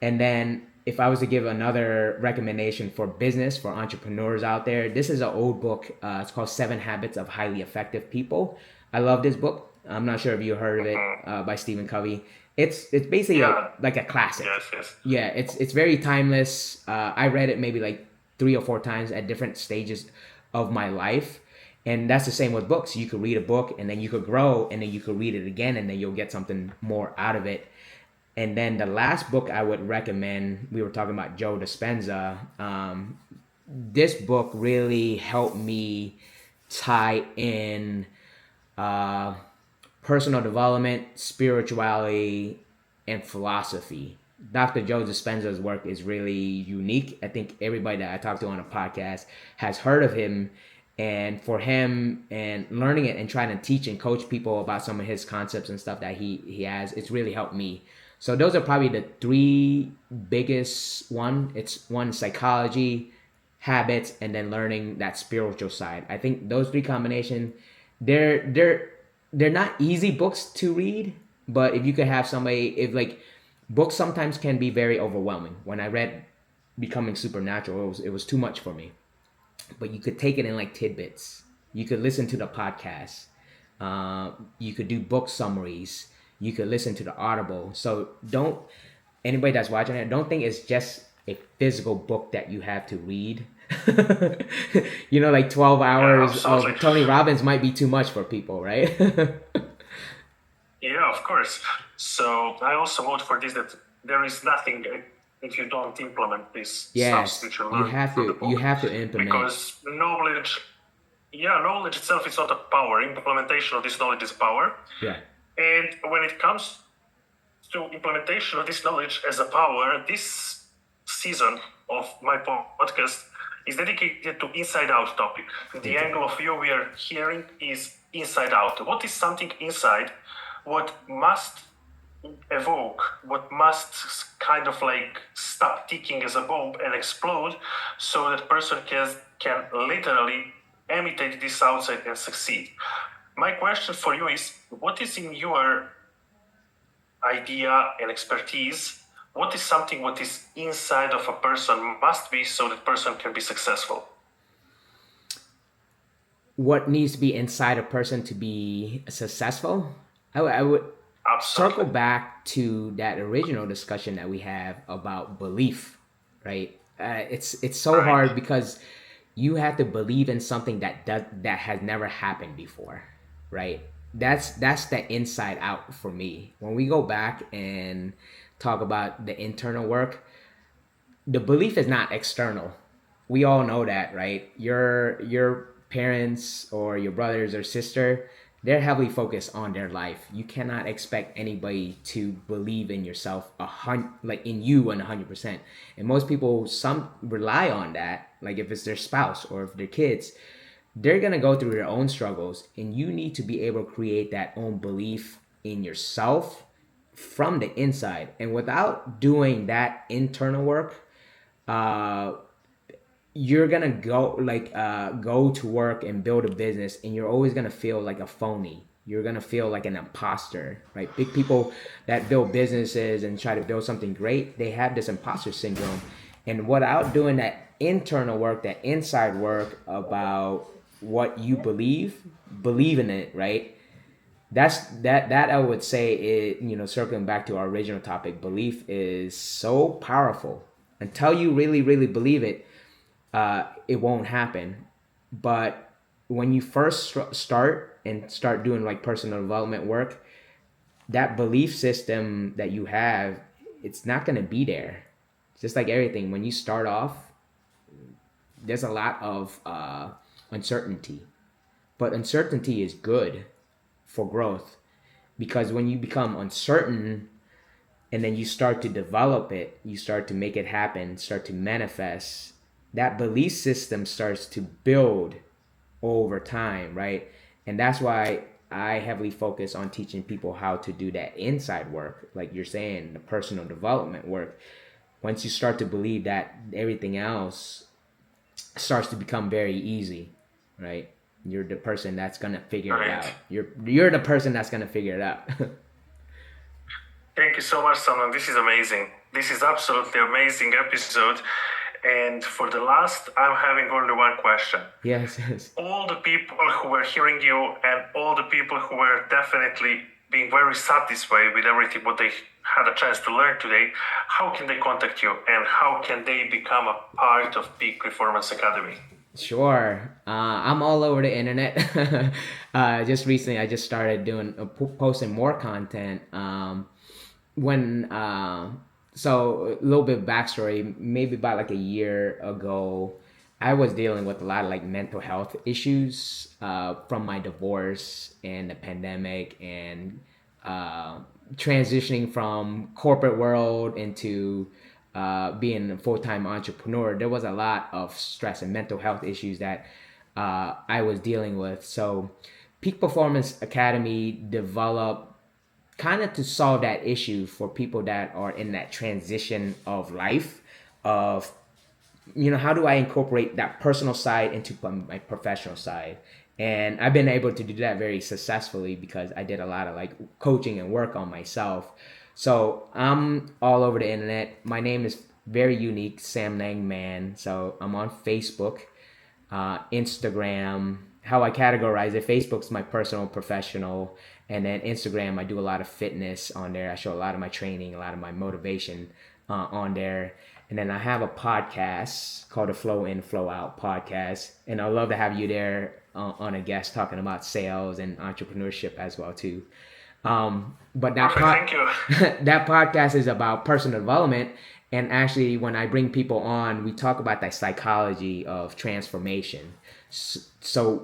And then if I was to give another recommendation for business, for entrepreneurs out there, this is an old book. It's called Seven Habits of Highly Effective People. I love this book. I'm not sure if you heard of it, by Stephen Covey. It's basically Yeah. like a classic. Yes. Yeah, it's very timeless. I read it maybe like 3 or 4 times at different stages of my life. And that's the same with books. You could read a book and then you could grow and then you could read it again and then you'll get something more out of it. And then the last book I would recommend, we were talking about Joe Dispenza. This book really helped me tie in uh, personal development, spirituality, and philosophy. Dr. Joe Dispenza's work is really unique. I think everybody that I talk to on a podcast has heard of him. And for him and learning it and trying to teach and coach people about some of his concepts and stuff that he has, it's really helped me. So those are probably the three biggest one. It's one, psychology, habits, and then learning that spiritual side. I think those three combination, they're not easy books to read, but if you could have somebody, if like books sometimes can be very overwhelming. When I read Becoming Supernatural, it was too much for me. But you could take it in like tidbits. You could listen to the podcast. You could do book summaries. You could listen to the Audible. So don't anybody that's watching it, don't think it's just a physical book that you have to read. Like 12 hours of absolutely. Tony Robbins might be too much for people, right? Yeah, of course. So I also vote for this that there is nothing if you don't implement this Yes, stuff which you you learn have from the to you book. have to implement. Because knowledge itself is not a power. Implementation of this knowledge is power. Yeah. And when it comes to implementation of this knowledge as a power, this season of my podcast is dedicated to inside out topic. The angle of view we are hearing is inside out. What is something inside? What must evoke? What must kind of like stop ticking as a bomb and explode, so that person can literally imitate this outside and succeed. My question for you is, what is in your idea and expertise, what is something what is inside of a person must be so that person can be successful? What needs to be inside a person to be successful? I would circle Absolutely. back to that original discussion that we have about belief, right? It's so Right. hard because you have to believe in something that has never happened before, right? That's the inside out for me. When we go back and talk about the internal work, the belief is not external. We all know that, right? Your parents or your brothers or sister, they're heavily focused on their life. You cannot expect anybody to believe in yourself like in you 100%. And most people, some rely on that. Like if it's their spouse or if their kids, they're gonna go through their own struggles, and you need to be able to create that own belief in yourself from the inside. And without doing that internal work, uh, you're gonna go to work and build a business, and you're always gonna feel like a phony. You're gonna feel like an imposter, right? Big people that build businesses and try to build something great, they have this imposter syndrome. And without doing that internal work, that inside work about what you believe in it, right? That I would say it, circling back to our original topic, belief is so powerful. Until you really believe it, it won't happen. But when you first start doing like personal development work, that belief system that you have, it's not going to be there. Just like everything, when you start off, there's a lot of uncertainty. But uncertainty is good for growth, because when you become uncertain and then you start to develop it, you start to make it happen, start to manifest, that belief system starts to build over time, right? And that's why I heavily focus on teaching people how to do that inside work, like you're saying, the personal development work. Once you start to believe that, everything else starts to become very easy, right? You're the person that's gonna figure it Right. out. You're the person that's gonna figure it out. Thank you so much, Samnang. This is amazing. This is absolutely amazing episode. And for the last, I'm having only one question. Yes. All the people who were hearing you and all the people who were definitely being very satisfied with everything what they had a chance to learn today, how can they contact you and how can they become a part of Peak Performance Academy? Sure. I'm all over the internet. Just recently, I just started doing posting more content. When So a little bit of backstory. Maybe about like a year ago, I was dealing with a lot of like mental health issues from my divorce and the pandemic, and uh, transitioning from corporate world into being a full-time entrepreneur. There was a lot of stress and mental health issues that I was dealing with. So Peak Performance Academy developed kind of to solve that issue for people that are in that transition of life of, how do I incorporate that personal side into my professional side. And I've been able to do that very successfully because I did a lot of like coaching and work on myself. So I'm all over the internet. My name is very unique, Samnang Man. So I'm on Facebook, Instagram. How I categorize it: Facebook's my personal, professional, and then Instagram, I do a lot of fitness on there. I show a lot of my training, a lot of my motivation on there. And then I have a podcast called the Flow In, Flow Out podcast, and I'd love to have you there on a guest talking about sales and entrepreneurship as well too. But Perfect, thank you. that podcast is about personal development. And actually, when I bring people on, we talk about that psychology of transformation. So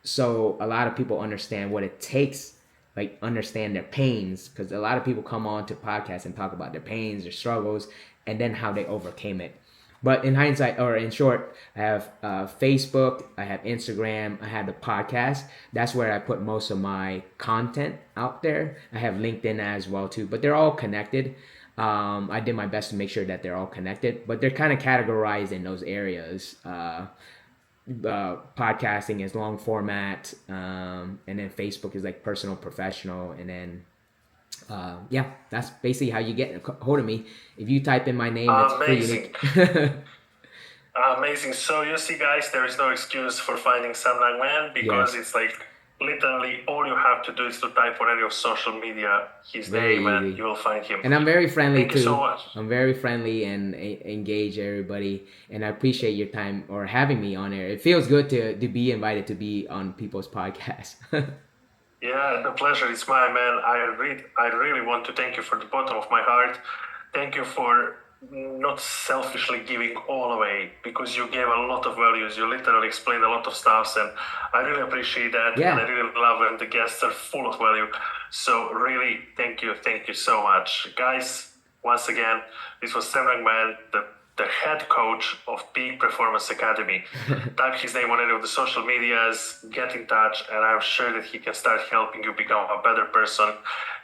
so a lot of people understand what it takes, like understand their pains, because a lot of people come on to podcasts and talk about their pains, their struggles, and then how they overcame it. But in hindsight, or in short, I have Facebook, I have Instagram, I have the podcast. That's where I put most of my content out there. I have LinkedIn as well too, but they're all connected. I did my best to make sure that they're all connected, but they're kind of categorized in those areas. Podcasting is long format, and then Facebook is like personal, professional, and then yeah, that's basically how you get a hold of me. If you type in my name, it's Amazing. free. Amazing. So you see, guys, there is no excuse for finding Samnang Man because Yes. it's like literally all you have to do is to type on any of social media his Very name and easy. you will find him. And I'm very friendly Thank you so too. much. I'm very friendly and engage everybody. And I appreciate your time or having me on here. It feels good to be invited to be on people's podcasts. Yeah, the pleasure is mine, man. I really want to thank you from the bottom of my heart. Thank you for not selfishly giving all away because you gave a lot of values. You literally explained a lot of stuff, and I really appreciate that. Yeah. And I really love when the guests are full of value. So really, thank you so much, guys. Once again, this was Samnang Man, the head coach of Peak Performance Academy. Type his name on any of the social medias, get in touch, and I'm sure that he can start helping you become a better person.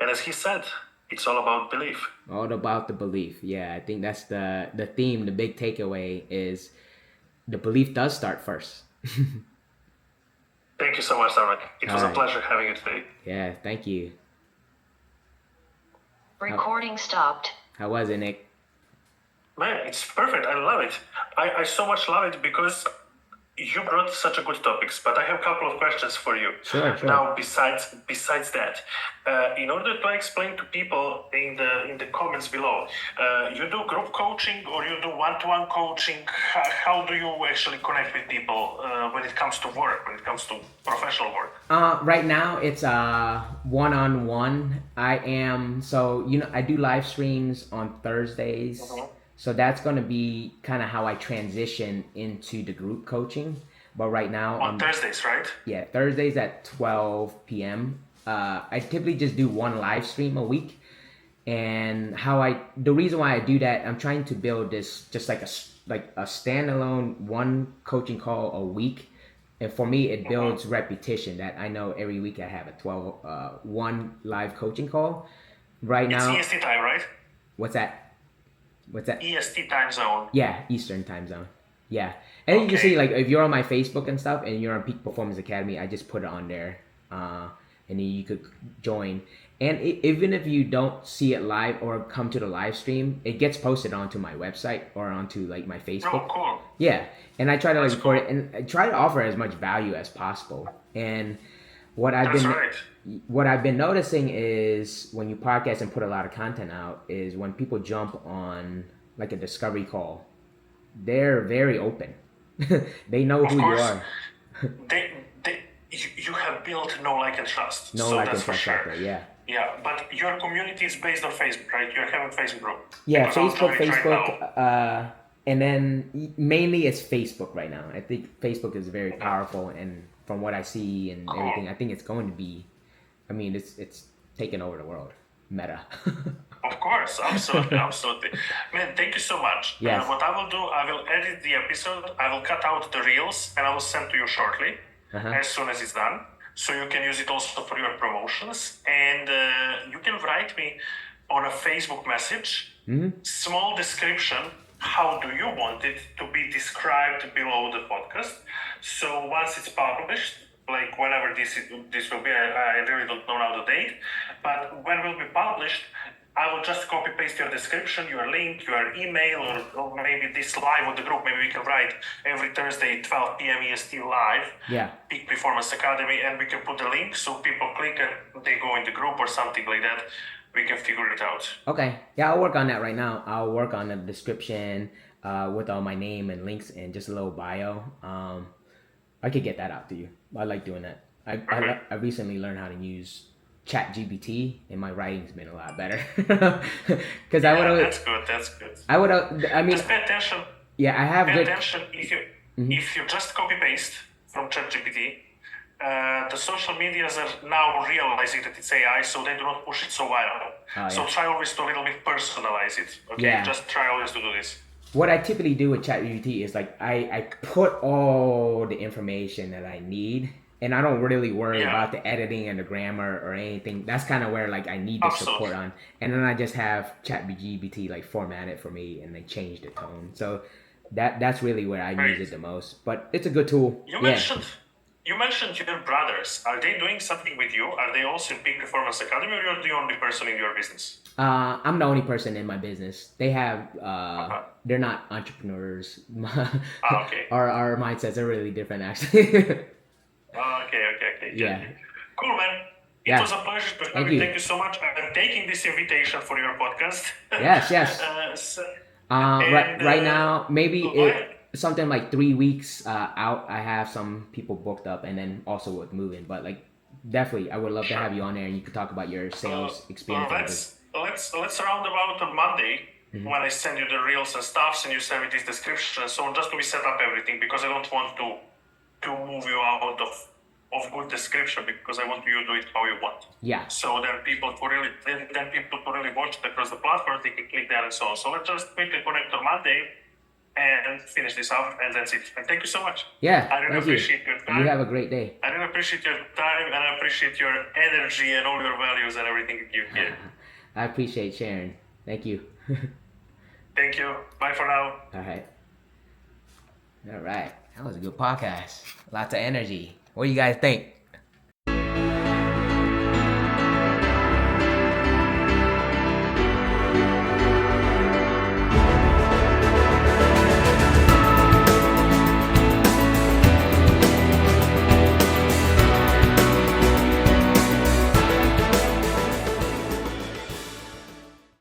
And as he said, it's all about belief. All about the belief. Yeah, I think that's the theme, the big takeaway is the belief does start first. Thank you so much, Samnang. It was All a right. pleasure having you today. Yeah, thank you. Recording stopped. How was it, Nick? Man, it's perfect. I love it. I so much love it because you brought such a good topics, but I have a couple of questions for you. Sure. Now, besides that, in order to explain to people in the comments below, you do group coaching or you do one-to-one coaching. How do you actually connect with people when it comes to work, when it comes to professional work? Right now it's one-on-one. I do live streams on Thursdays. So that's going to be kind of how I transition into the group coaching. But right now On Thursdays, right? Yeah, Thursdays at 12 p.m. I typically just do one live stream a week. And the reason why I do that, I'm trying to build this just like a standalone one coaching call a week. And for me, it builds repetition that I know every week I have a one live coaching call. Right now. It's EST time, right? What's that? EST time zone. Yeah, Eastern time zone. Yeah. And you can see, like, if you're on my Facebook and stuff and you're on Peak Performance Academy, I just put it on there. And then you could join. And even if you don't see it live or come to the live stream, it gets posted onto my website or onto, like, my Facebook. Oh, cool. Yeah. And I try to, like, record it and I try to offer as much value as possible. And what I've been noticing is when you podcast and put a lot of content out is when people jump on like a discovery call, they're very open. They know who you are. You have built know, like, and trust. No, so like that's and for trust sure. factor, yeah. Yeah, but your community is based on Facebook, right? You're having Facebook group. Yeah, Because I'll join it right Facebook, now. and then mainly it's Facebook right now. I think Facebook is very powerful, and from what I see and everything, I think it's going to be. I mean, it's taking over the world. Meta. Of course, absolutely, absolutely. Man, thank you so much. Yes. What I will do, I will edit the episode, I will cut out the reels, and I will send to you shortly, as soon as it's done. So you can use it also for your promotions. And you can write me on a Facebook message, small description, how do you want it to be described below the podcast. So once it's published, like whenever this will be, I really don't know now the date, but when it will be published, I will just copy paste your description, your link, your email, or maybe this live on the group. Maybe we can write every Thursday 12 p.m. EST live. Yeah. Peak Performance Academy, and we can put the link so people click and they go in the group or something like that. We can figure it out. Okay. Yeah, I'll work on that right now. I'll work on the description with all my name and links and just a little bio. I could get that out to you. I like doing that. I recently learned how to use ChatGPT, and my writing's been a lot better. Because That's good. I mean, Just pay attention. yeah, I have Pay good. attention if you just copy paste from ChatGPT. The social medias are now realizing that it's AI, so they do not push it so viral. So try always to a little bit personalize it. Okay, Yeah. just try always to do this. What I typically do with ChatGPT is like I put all the information that I need, and I don't really worry Yeah. about the editing and the grammar or anything. That's kind of where like I need the support Absolutely. on, and then I just have ChatGPT like format it for me and they change the tone. So that's really where I use Great. it the most. But it's a good tool. You Yeah. mentioned you mentioned your brothers. Are they doing something with you? Are they also in Peak Performance Academy, or you're the only person in your business? I'm the only person in my business. They have Okay. they're not entrepreneurs. Okay. Our mindsets are really different actually. Okay. Get Yeah. you. Cool, man. It Yeah. was a pleasure to have Thank you. you. Thank you so much. I'm taking this invitation for your podcast. Yes. So, Right, and right now, maybe let, something like 3 weeks out. I have some people booked up, and then also with moving. But like, definitely, I would love to sure. have you on there, and you could talk about your sales experience and everything. Let's round about on Monday Mhm. when I send you the reels and stuffs, and you send me this description and so on, just to set up everything, because I don't want to move you out of good description, because I want you to do it how you want. Yeah. So then people to really watch it across the platform, they can click there and so on. So let's just quickly connect on Monday and finish this up, and that's it. And thank you so much. Yeah. I really Thank you. appreciate your time. You have a great day. I really appreciate your time, and I appreciate your energy and all your values and everything you give. I appreciate sharing. Thank you. Thank you. Bye for now. All right. All right. That was a good podcast. Lots of energy. What do you guys think?